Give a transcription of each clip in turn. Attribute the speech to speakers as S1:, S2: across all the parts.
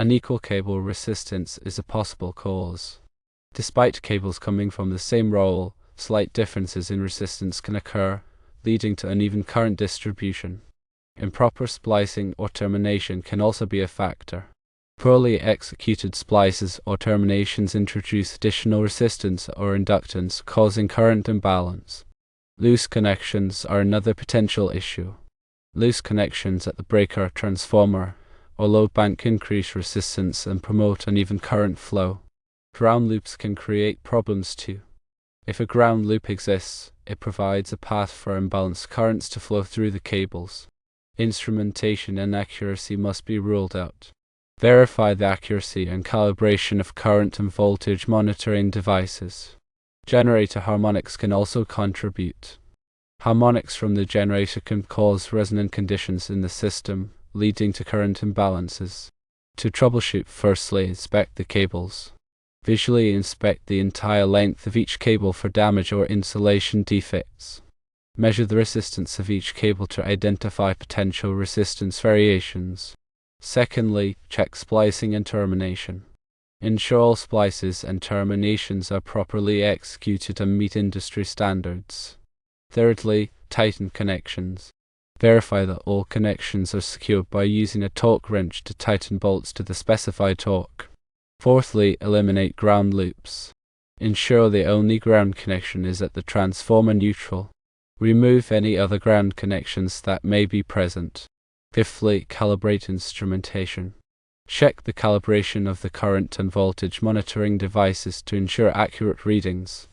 S1: Unequal cable resistance is a possible cause. Despite cables coming from the same roll, slight differences in resistance can occur, leading to uneven current distribution. Improper splicing or termination can also be a factor. Poorly executed splices or terminations introduce additional resistance or inductance, causing current imbalance. Loose connections are another potential issue. Loose connections at the breaker, transformer, or load bank increase resistance and promote uneven current flow. Ground loops can create problems too. If a ground loop exists, it provides a path for imbalanced currents to flow through the cables. Instrumentation inaccuracy must be ruled out. Verify the accuracy and calibration of current and voltage monitoring devices. Generator harmonics can also contribute. Harmonics from the generator can cause resonant conditions in the system, leading to current imbalances. To troubleshoot, firstly inspect the cables. Visually inspect the entire length of each cable for damage or insulation defects. Measure the resistance of each cable to identify potential resistance variations. Secondly, check splicing and termination. Ensure all splices and terminations are properly executed and meet industry standards. Thirdly, tighten connections. Verify that all connections are secured by using a torque wrench to tighten bolts to the specified torque. Fourthly, eliminate ground loops. Ensure the only ground connection is at the transformer neutral. Remove any other ground connections that may be present. Fifthly, calibrate instrumentation. Check the calibration of the current and voltage monitoring devices to ensure accurate readings.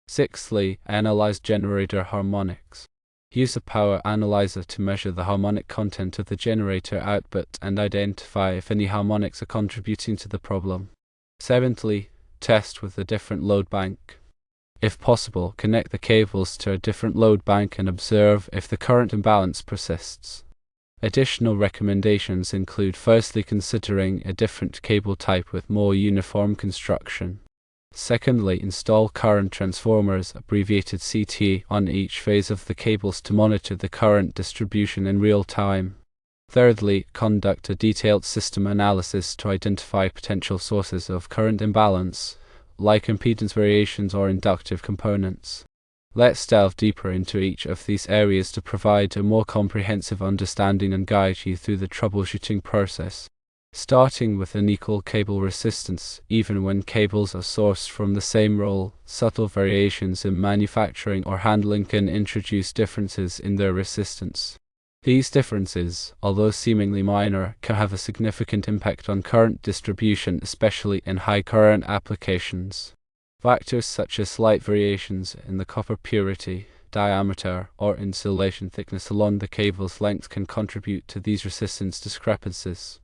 S1: Sixthly, analyze generator harmonics. Use a power analyzer to measure the harmonic content of the generator output and identify if any harmonics are contributing to the problem. Seventhly, test with a different load bank. If possible, connect the cables to a different load bank and observe if the current imbalance persists. Additional recommendations include firstly considering a different cable type with more uniform construction. Secondly, install current transformers, abbreviated CT, on each phase of the cables to monitor the current distribution in real time. Thirdly, conduct a detailed system analysis to identify potential sources of current imbalance, like impedance variations or inductive components. Let's delve deeper into each of these areas to provide a more comprehensive understanding and guide you through the troubleshooting process. Starting with unequal cable resistance, even when cables are sourced from the same roll, subtle variations in manufacturing or handling can introduce differences in their resistance. These differences, although seemingly minor, can have a significant impact on current distribution, especially in high current applications. Factors such as slight variations in the copper purity, diameter, or insulation thickness along the cable's length can contribute to these resistance discrepancies.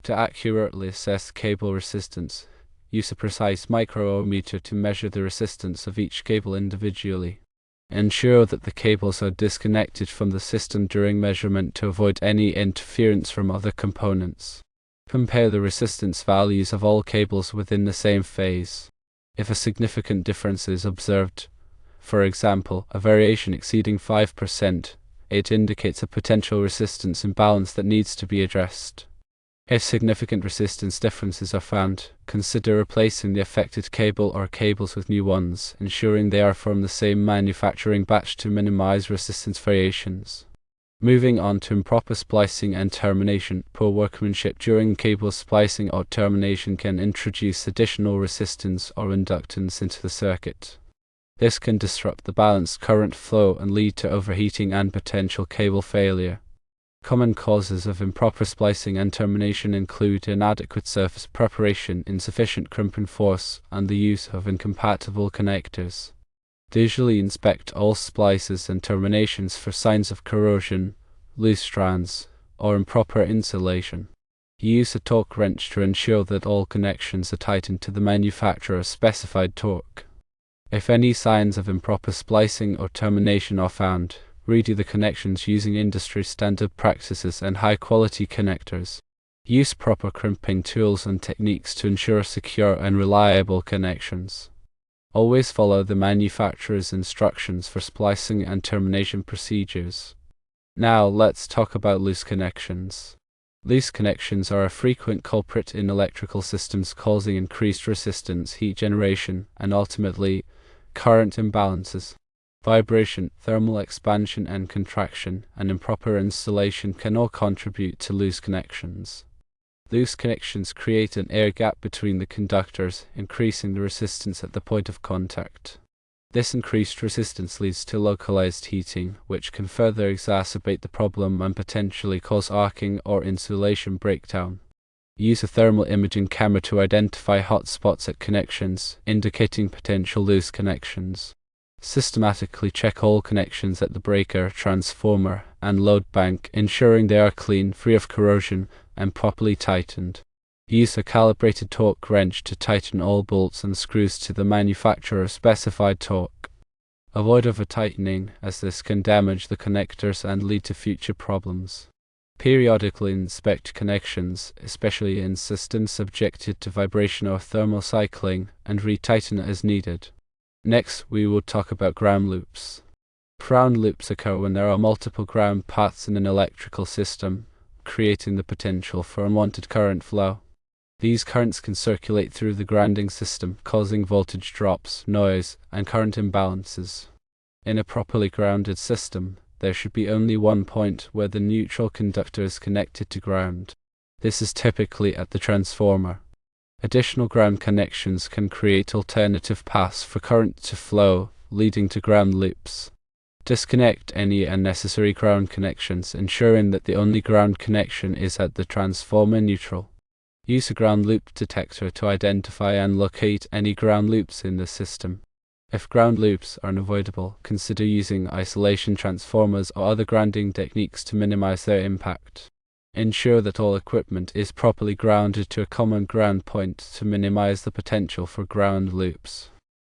S1: To accurately assess cable resistance, use a precise micro-ohmmeter to measure the resistance of each cable individually. Ensure that the cables are disconnected from the system during measurement to avoid any interference from other components. Compare the resistance values of all cables within the same phase. If a significant difference is observed, for example, a variation exceeding 5%, it indicates a potential resistance imbalance that needs to be addressed. If significant resistance differences are found, consider replacing the affected cable or cables with new ones, ensuring they are from the same manufacturing batch to minimize resistance variations. Moving on to improper splicing and termination, poor workmanship during cable splicing or termination can introduce additional resistance or inductance into the circuit. This can disrupt the balanced current flow and lead to overheating and potential cable failure. Common causes of improper splicing and termination include inadequate surface preparation, insufficient crimping force, and the use of incompatible connectors. Visually inspect all splices and terminations for signs of corrosion, loose strands, or improper insulation. Use a torque wrench to ensure that all connections are tightened to the manufacturer's specified torque. If any signs of improper splicing or termination are found, redo the connections using industry standard practices and high-quality connectors. Use proper crimping tools and techniques to ensure secure and reliable connections. Always follow the manufacturer's instructions for splicing and termination procedures. Now let's talk about loose connections. Loose connections are a frequent culprit in electrical systems, causing increased resistance, heat generation, and ultimately, current imbalances. Vibration, thermal expansion and contraction, and improper installation can all contribute to loose connections. Loose connections create an air gap between the conductors, increasing the resistance at the point of contact. This increased resistance leads to localized heating, which can further exacerbate the problem and potentially cause arcing or insulation breakdown. Use a thermal imaging camera to identify hot spots at connections, indicating potential loose connections. Systematically check all connections at the breaker, transformer, and load bank, ensuring they are clean, free of corrosion, and properly tightened. Use a calibrated torque wrench to tighten all bolts and screws to the manufacturer's specified torque. Avoid over-tightening, as this can damage the connectors and lead to future problems. Periodically inspect connections, especially in systems subjected to vibration or thermal cycling, and retighten as needed. Next, we will talk about ground loops. Ground loops occur when there are multiple ground paths in an electrical system, creating the potential for unwanted current flow. These currents can circulate through the grounding system, causing voltage drops, noise, and current imbalances. In a properly grounded system, there should be only one point where the neutral conductor is connected to ground. This is typically at the transformer. Additional ground connections can create alternative paths for current to flow, leading to ground loops. Disconnect any unnecessary ground connections, ensuring that the only ground connection is at the transformer neutral. Use a ground loop detector to identify and locate any ground loops in the system. If ground loops are unavoidable, consider using isolation transformers or other grounding techniques to minimize their impact. Ensure that all equipment is properly grounded to a common ground point to minimize the potential for ground loops.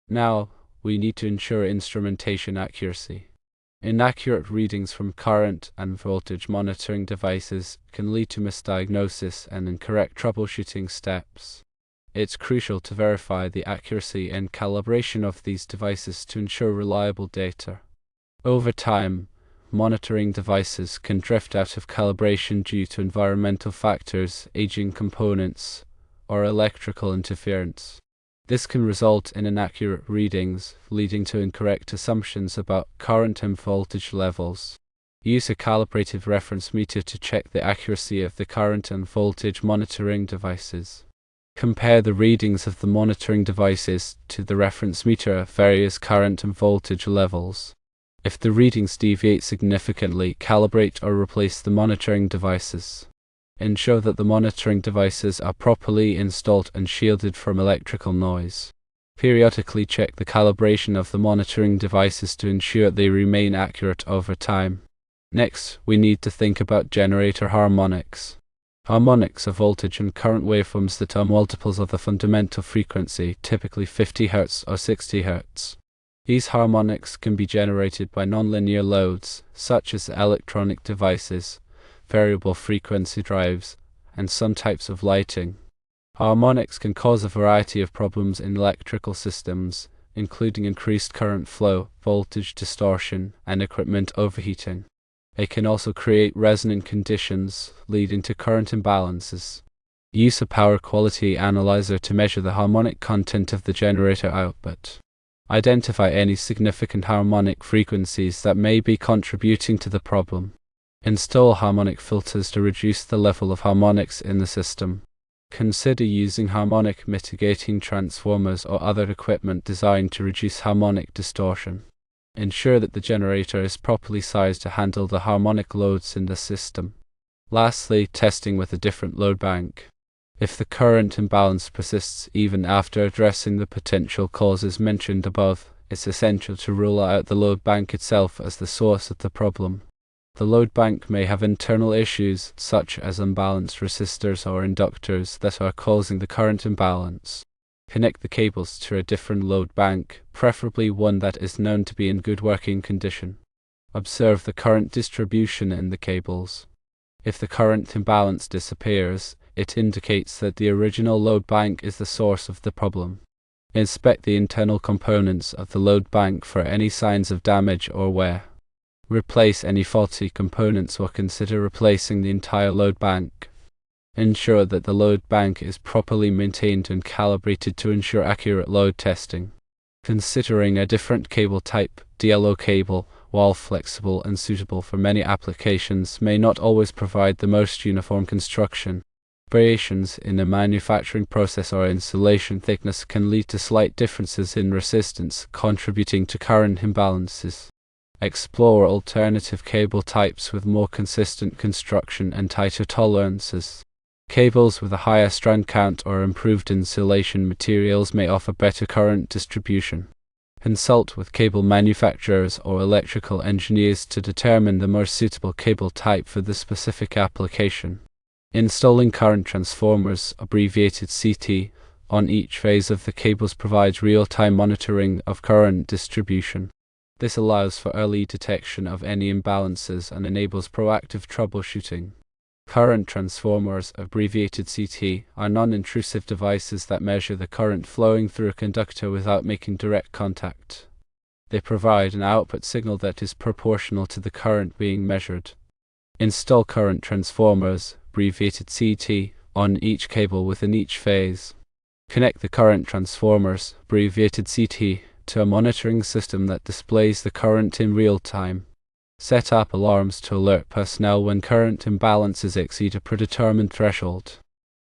S1: Now, we need to ensure instrumentation accuracy. Inaccurate readings from current and voltage monitoring devices can lead to misdiagnosis and incorrect troubleshooting steps. It's crucial to verify the accuracy and calibration of these devices to ensure reliable data. Over time, monitoring devices can drift out of calibration due to environmental factors, aging components, or electrical interference. This can result in inaccurate readings, leading to incorrect assumptions about current and voltage levels. Use a calibrated reference meter to check the accuracy of the current and voltage monitoring devices. Compare the readings of the monitoring devices to the reference meter at various current and voltage levels. If the readings deviate significantly, calibrate or replace the monitoring devices. Ensure that the monitoring devices are properly installed and shielded from electrical noise. Periodically check the calibration of the monitoring devices to ensure they remain accurate over time. Next, we need to think about generator harmonics. Harmonics are voltage and current waveforms that are multiples of the fundamental frequency, typically 50 Hz or 60 Hz. These harmonics can be generated by nonlinear loads, such as electronic devices, variable frequency drives, and some types of lighting. Harmonics can cause a variety of problems in electrical systems, including increased current flow, voltage distortion, and equipment overheating. It can also create resonant conditions, leading to current imbalances. Use a power quality analyzer to measure the harmonic content of the generator output. Identify any significant harmonic frequencies that may be contributing to the problem. Install harmonic filters to reduce the level of harmonics in the system. Consider using harmonic mitigating transformers or other equipment designed to reduce harmonic distortion. Ensure that the generator is properly sized to handle the harmonic loads in the system. Lastly, testing with a different load bank. If the current imbalance persists even after addressing the potential causes mentioned above, it's essential to rule out the load bank itself as the source of the problem. The load bank may have internal issues, such as unbalanced resistors or inductors, that are causing the current imbalance. Connect the cables to a different load bank, preferably one that is known to be in good working condition. Observe the current distribution in the cables. If the current imbalance disappears, it indicates that the original load bank is the source of the problem. Inspect the internal components of the load bank for any signs of damage or wear. Replace any faulty components or consider replacing the entire load bank. Ensure that the load bank is properly maintained and calibrated to ensure accurate load testing. Considering a different cable type, DLO cable, while flexible and suitable for many applications, may not always provide the most uniform construction. Variations in the manufacturing process or insulation thickness can lead to slight differences in resistance, contributing to current imbalances. Explore alternative cable types with more consistent construction and tighter tolerances. Cables with a higher strand count or improved insulation materials may offer better current distribution. Consult with cable manufacturers or electrical engineers to determine the most suitable cable type for the specific application. Installing current transformers, abbreviated CT, on each phase of the cables provides real-time monitoring of current distribution. This allows for early detection of any imbalances and enables proactive troubleshooting. Current transformers, abbreviated CT, are non-intrusive devices that measure the current flowing through a conductor without making direct contact. They provide an output signal that is proportional to the current being measured. Install current transformers, abbreviated CT, on each cable within each phase. Connect the current transformers, abbreviated CT, to a monitoring system that displays the current in real time. Set up alarms to alert personnel when current imbalances exceed a predetermined threshold.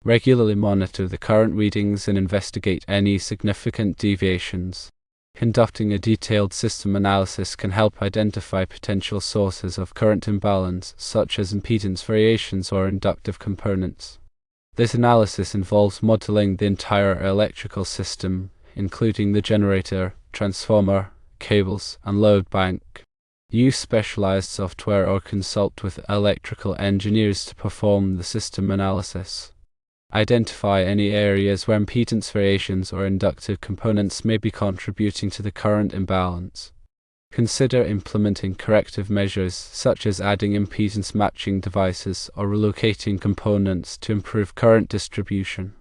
S1: Regularly monitor the current readings and investigate any significant deviations. Conducting a detailed system analysis can help identify potential sources of current imbalance, such as impedance variations or inductive components. This analysis involves modeling the entire electrical system, including the generator, transformer, cables, and load bank. Use specialized software or consult with electrical engineers to perform the system analysis. Identify any areas where impedance variations or inductive components may be contributing to the current imbalance. Consider implementing corrective measures such as adding impedance matching devices or relocating components to improve current distribution.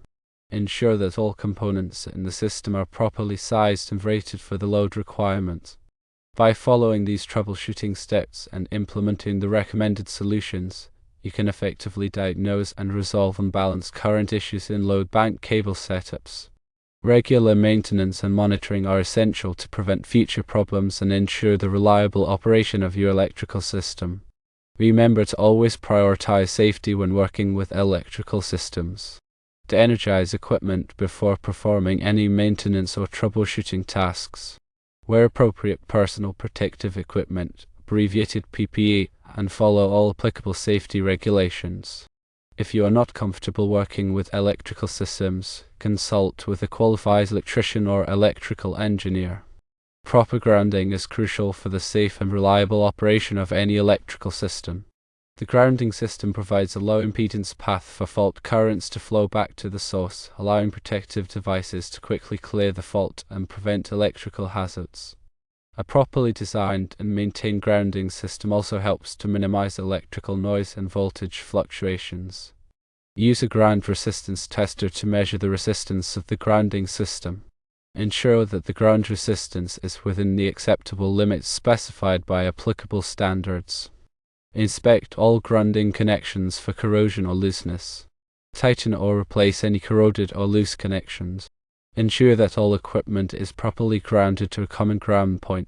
S1: Ensure that all components in the system are properly sized and rated for the load requirements. By following these troubleshooting steps and implementing the recommended solutions, you can effectively diagnose and resolve unbalanced current issues in load bank cable setups. Regular maintenance and monitoring are essential to prevent future problems and ensure the reliable operation of your electrical system. Remember to always prioritize safety when working with electrical systems. De-energize equipment before performing any maintenance or troubleshooting tasks. Wear appropriate personal protective equipment, abbreviated PPE, and follow all applicable safety regulations. If you are not comfortable working with electrical systems, consult with a qualified electrician or electrical engineer. Proper grounding is crucial for the safe and reliable operation of any electrical system. The grounding system provides a low impedance path for fault currents to flow back to the source, allowing protective devices to quickly clear the fault and prevent electrical hazards. A properly designed and maintained grounding system also helps to minimize electrical noise and voltage fluctuations. Use a ground resistance tester to measure the resistance of the grounding system. Ensure that the ground resistance is within the acceptable limits specified by applicable standards. Inspect all grounding connections for corrosion or looseness. Tighten or replace any corroded or loose connections. Ensure that all equipment is properly grounded to a common ground point.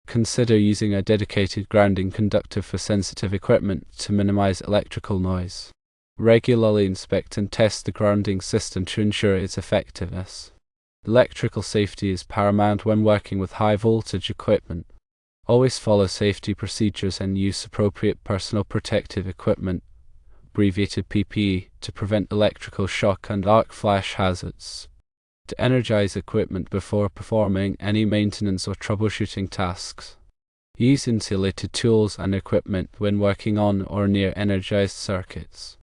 S1: Consider using a dedicated grounding conductor for sensitive equipment to minimize electrical noise. Regularly inspect and test the grounding system to ensure its effectiveness. Electrical safety is paramount when working with high voltage equipment. Always follow safety procedures and use appropriate personal protective equipment, abbreviated PPE, to prevent electrical shock and arc flash hazards. To energize equipment before performing any maintenance or troubleshooting tasks. Use insulated tools and equipment when working on or near energized circuits.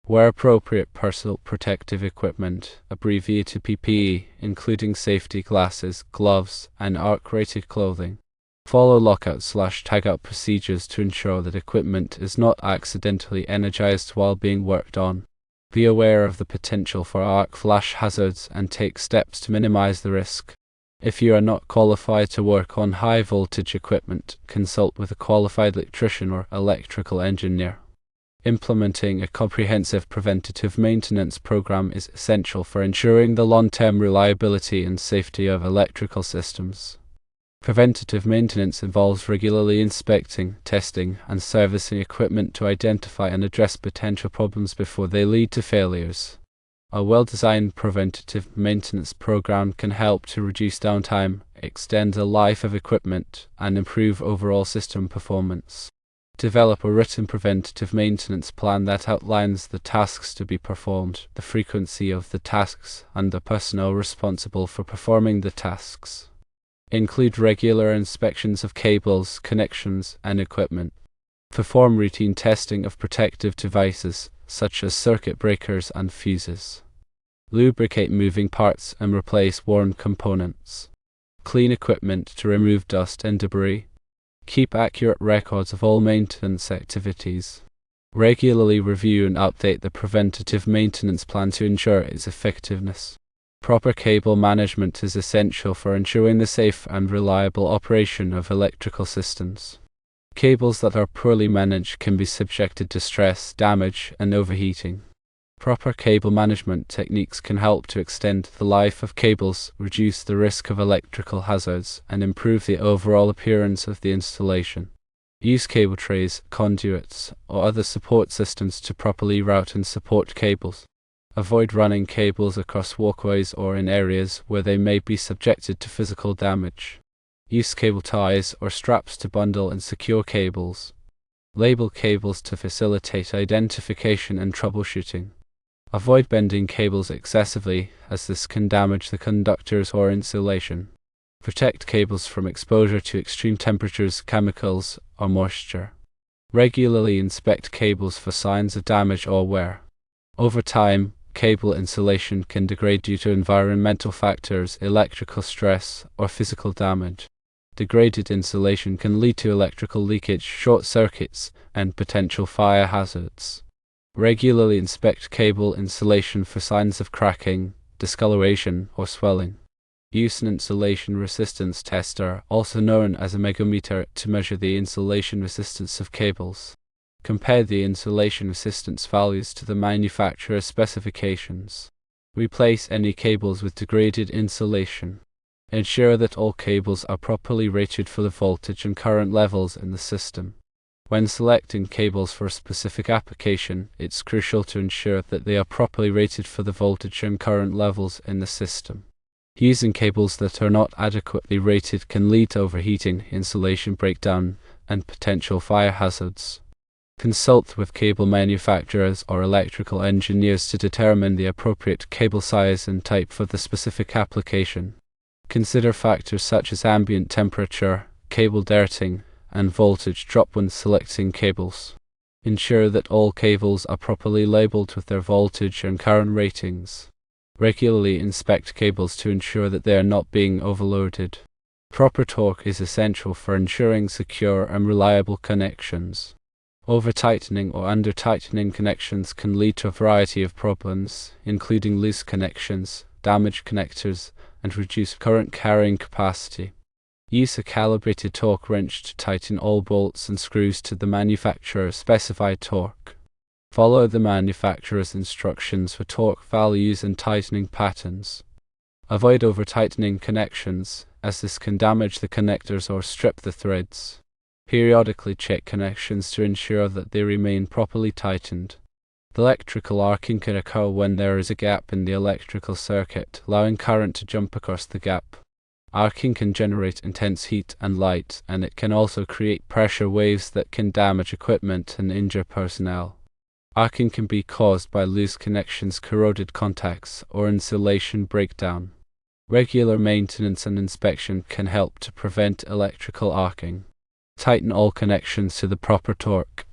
S1: Wear appropriate personal protective equipment, abbreviated PPE, including safety glasses, gloves, and arc-rated clothing. Follow lockout/tagout procedures to ensure that equipment is not accidentally energized while being worked on. Be aware of the potential for arc flash hazards and take steps to minimize the risk. If you are not qualified to work on high voltage equipment, consult with a qualified electrician or electrical engineer. Implementing a comprehensive preventative maintenance program is essential for ensuring the long-term reliability and safety of electrical systems. Preventative maintenance involves regularly inspecting, testing, and servicing equipment to identify and address potential problems before they lead to failures. A well-designed preventative maintenance program can help to reduce downtime, extend the life of equipment, and improve overall system performance. Develop a written preventative maintenance plan that outlines the tasks to be performed, the frequency of the tasks, and the personnel responsible for performing the tasks. Include regular inspections of cables, connections, and equipment. Perform routine testing of protective devices, such as circuit breakers and fuses. Lubricate moving parts and replace worn components. Clean equipment to remove dust and debris. Keep accurate records of all maintenance activities. Regularly review and update the preventative maintenance plan to ensure its effectiveness. Proper cable management is essential for ensuring the safe and reliable operation of electrical systems. Cables that are poorly managed can be subjected to stress, damage, and overheating. Proper cable management techniques can help to extend the life of cables, reduce the risk of electrical hazards, and improve the overall appearance of the installation. Use cable trays, conduits, or other support systems to properly route and support cables. Avoid running cables across walkways or in areas where they may be subjected to physical damage. Use cable ties or straps to bundle and secure cables. Label cables to facilitate identification and troubleshooting. Avoid bending cables excessively, as this can damage the conductors or insulation. Protect cables from exposure to extreme temperatures, chemicals, or moisture. Regularly inspect cables for signs of damage or wear. Over time, cable insulation can degrade due to environmental factors, electrical stress, or physical damage. Degraded insulation can lead to electrical leakage, short circuits, and potential fire hazards. Regularly inspect cable insulation for signs of cracking, discoloration, or swelling. Use an insulation resistance tester, also known as a megometer, to measure the insulation resistance of cables. Compare the insulation resistance values to the manufacturer's specifications. Replace any cables with degraded insulation. Ensure that all cables are properly rated for the voltage and current levels in the system. When selecting cables for a specific application, it's crucial to ensure that they are properly rated for the voltage and current levels in the system. Using cables that are not adequately rated can lead to overheating, insulation breakdown, and potential fire hazards. Consult with cable manufacturers or electrical engineers to determine the appropriate cable size and type for the specific application. Consider factors such as ambient temperature, cable dirting, and voltage drop when selecting cables. Ensure that all cables are properly labeled with their voltage and current ratings. Regularly inspect cables to ensure that they are not being overloaded. Proper torque is essential for ensuring secure and reliable connections. Over-tightening or under-tightening connections can lead to a variety of problems, including loose connections, damaged connectors, and reduced current carrying capacity. Use a calibrated torque wrench to tighten all bolts and screws to the manufacturer's specified torque. Follow the manufacturer's instructions for torque values and tightening patterns. Avoid over-tightening connections, as this can damage the connectors or strip the threads. Periodically check connections to ensure that they remain properly tightened. Electrical arcing can occur when there is a gap in the electrical circuit, allowing current to jump across the gap. Arcing can generate intense heat and light, and it can also create pressure waves that can damage equipment and injure personnel. Arcing can be caused by loose connections, corroded contacts, or insulation breakdown. Regular maintenance and inspection can help to prevent electrical arcing. Tighten all connections to the proper torque.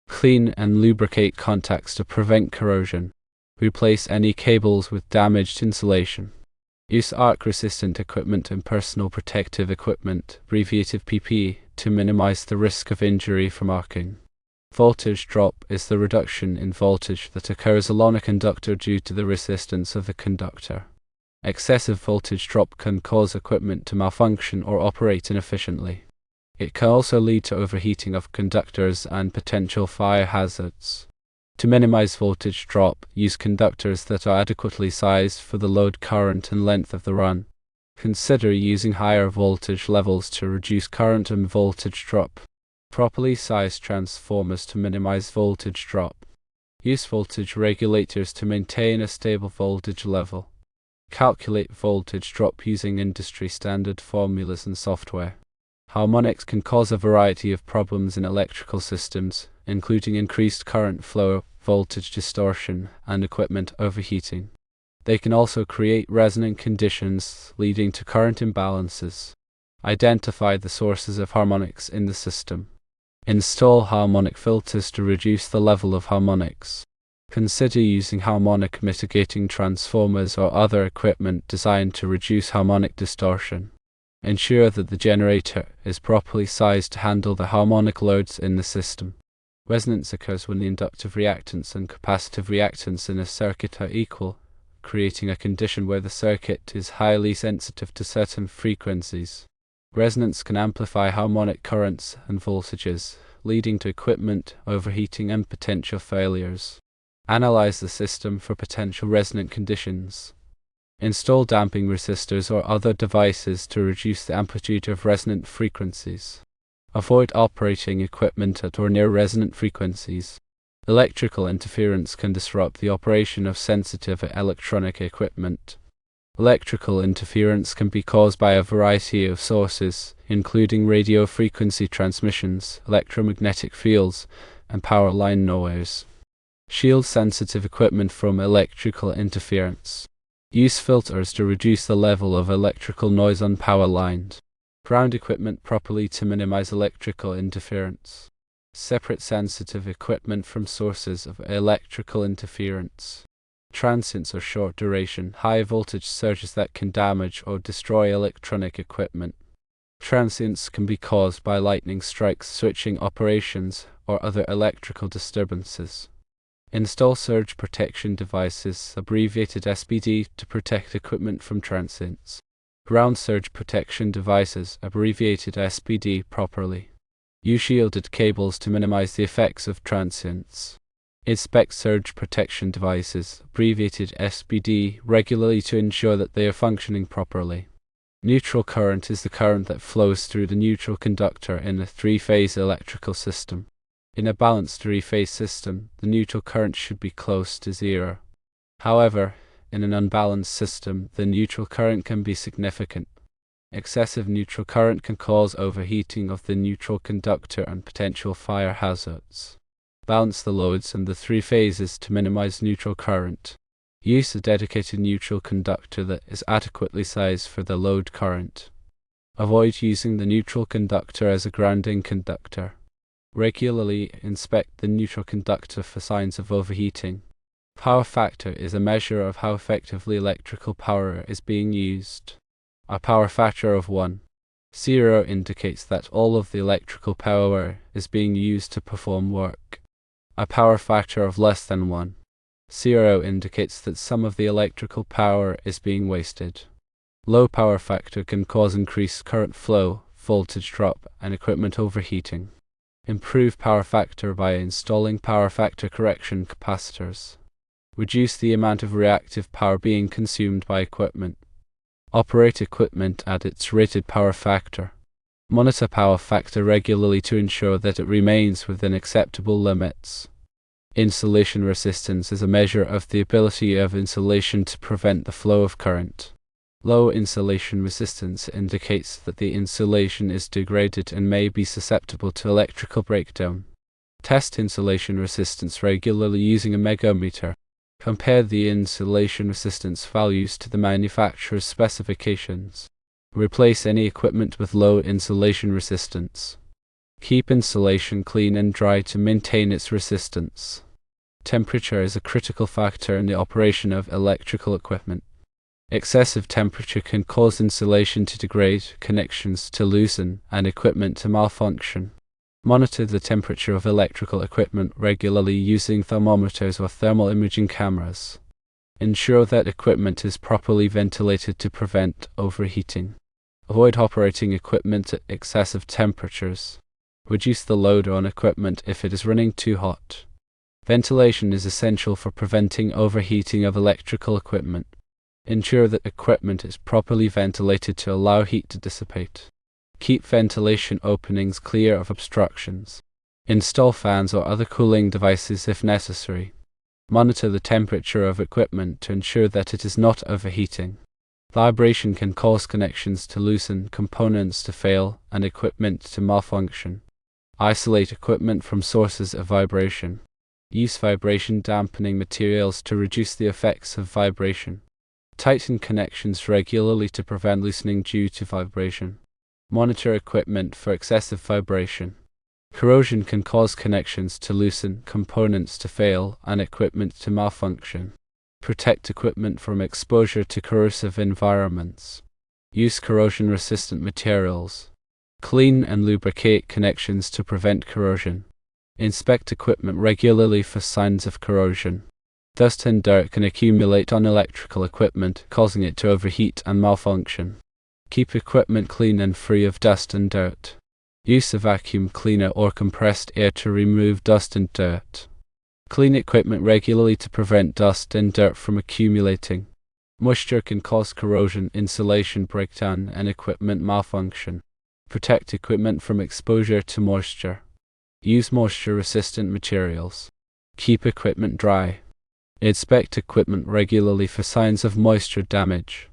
S1: Clean and lubricate contacts to prevent corrosion. Replace any cables with damaged insulation. Use arc-resistant equipment and personal protective equipment, abbreviated PP, to minimize the risk of injury from arcing. Voltage drop is the reduction in voltage that occurs along a conductor due to the resistance of the conductor. Excessive voltage drop can cause equipment to malfunction or operate inefficiently. It can also lead to overheating of conductors and potential fire hazards. To minimize voltage drop, use conductors that are adequately sized for the load current and length of the run. Consider using higher voltage levels to reduce current and voltage drop. Properly sized transformers to minimize voltage drop. Use voltage regulators to maintain a stable voltage level. Calculate voltage drop using industry standard formulas and software. Harmonics can cause a variety of problems in electrical systems, including increased current flow, voltage distortion, and equipment overheating. They can also create resonant conditions leading to current imbalances. Identify the sources of harmonics in the system. Install harmonic filters to reduce the level of harmonics. Consider using harmonic mitigating transformers or other equipment designed to reduce harmonic distortion. Ensure that the generator is properly sized to handle the harmonic loads in the system. Resonance occurs when the inductive reactance and capacitive reactance in a circuit are equal, creating a condition where the circuit is highly sensitive to certain frequencies. Resonance can amplify harmonic currents and voltages, leading to equipment overheating and potential failures. Analyze the system for potential resonant conditions. Install damping resistors or other devices to reduce the amplitude of resonant frequencies. Avoid operating equipment at or near resonant frequencies. Electrical interference can disrupt the operation of sensitive electronic equipment. Electrical interference can be caused by a variety of sources, including radio frequency transmissions, electromagnetic fields, and power line noise. Shield sensitive equipment from electrical interference. Use filters to reduce the level of electrical noise on power lines. Ground equipment properly to minimize electrical interference. Separate sensitive equipment from sources of electrical interference. Transients are short duration, high voltage surges that can damage or destroy electronic equipment. Transients can be caused by lightning strikes, switching operations, or other electrical disturbances. Install surge protection devices, abbreviated SPD, to protect equipment from transients. Ground surge protection devices, abbreviated SPD, properly. Use shielded cables to minimize the effects of transients. Inspect surge protection devices, abbreviated SPD, regularly to ensure that they are functioning properly. Neutral current is the current that flows through the neutral conductor in a three-phase electrical system. In a balanced three-phase system, the neutral current should be close to zero. However, in an unbalanced system, the neutral current can be significant. Excessive neutral current can cause overheating of the neutral conductor and potential fire hazards. Balance the loads and the three phases to minimize neutral current. Use a dedicated neutral conductor that is adequately sized for the load current. Avoid using the neutral conductor as a grounding conductor. Regularly inspect the neutral conductor for signs of overheating. Power factor is a measure of how effectively electrical power is being used. A power factor of 1. 0 indicates that all of the electrical power is being used to perform work. A power factor of less than 1. 0 indicates that some of the electrical power is being wasted. Low power factor can cause increased current flow, voltage drop, and equipment overheating. Improve power factor by installing power factor correction capacitors. Reduce the amount of reactive power being consumed by equipment. Operate equipment at its rated power factor. Monitor power factor regularly to ensure that it remains within acceptable limits. Insulation resistance is a measure of the ability of insulation to prevent the flow of current. Low insulation resistance indicates that the insulation is degraded and may be susceptible to electrical breakdown. Test insulation resistance regularly using a megometer. Compare the insulation resistance values to the manufacturer's specifications. Replace any equipment with low insulation resistance. Keep insulation clean and dry to maintain its resistance. Temperature is a critical factor in the operation of electrical equipment. Excessive temperature can cause insulation to degrade, connections to loosen, and equipment to malfunction. Monitor the temperature of electrical equipment regularly using thermometers or thermal imaging cameras. Ensure that equipment is properly ventilated to prevent overheating. Avoid operating equipment at excessive temperatures. Reduce the load on equipment if it is running too hot. Ventilation is essential for preventing overheating of electrical equipment. Ensure that equipment is properly ventilated to allow heat to dissipate. Keep ventilation openings clear of obstructions. Install fans or other cooling devices if necessary. Monitor the temperature of equipment to ensure that it is not overheating. Vibration can cause connections to loosen, components to fail, and equipment to malfunction. Isolate equipment from sources of vibration. Use vibration dampening materials to reduce the effects of vibration. Tighten connections regularly to prevent loosening due to vibration. Monitor equipment for excessive vibration. Corrosion can cause connections to loosen, components to fail, and equipment to malfunction. Protect equipment from exposure to corrosive environments. Use corrosion-resistant materials. Clean and lubricate connections to prevent corrosion. Inspect equipment regularly for signs of corrosion. Dust and dirt can accumulate on electrical equipment, causing it to overheat and malfunction. Keep equipment clean and free of dust and dirt. Use a vacuum cleaner or compressed air to remove dust and dirt. Clean equipment regularly to prevent dust and dirt from accumulating. Moisture can cause corrosion, insulation breakdown, and equipment malfunction. Protect equipment from exposure to moisture. Use moisture-resistant materials. Keep equipment dry. Inspect equipment regularly for signs of moisture damage.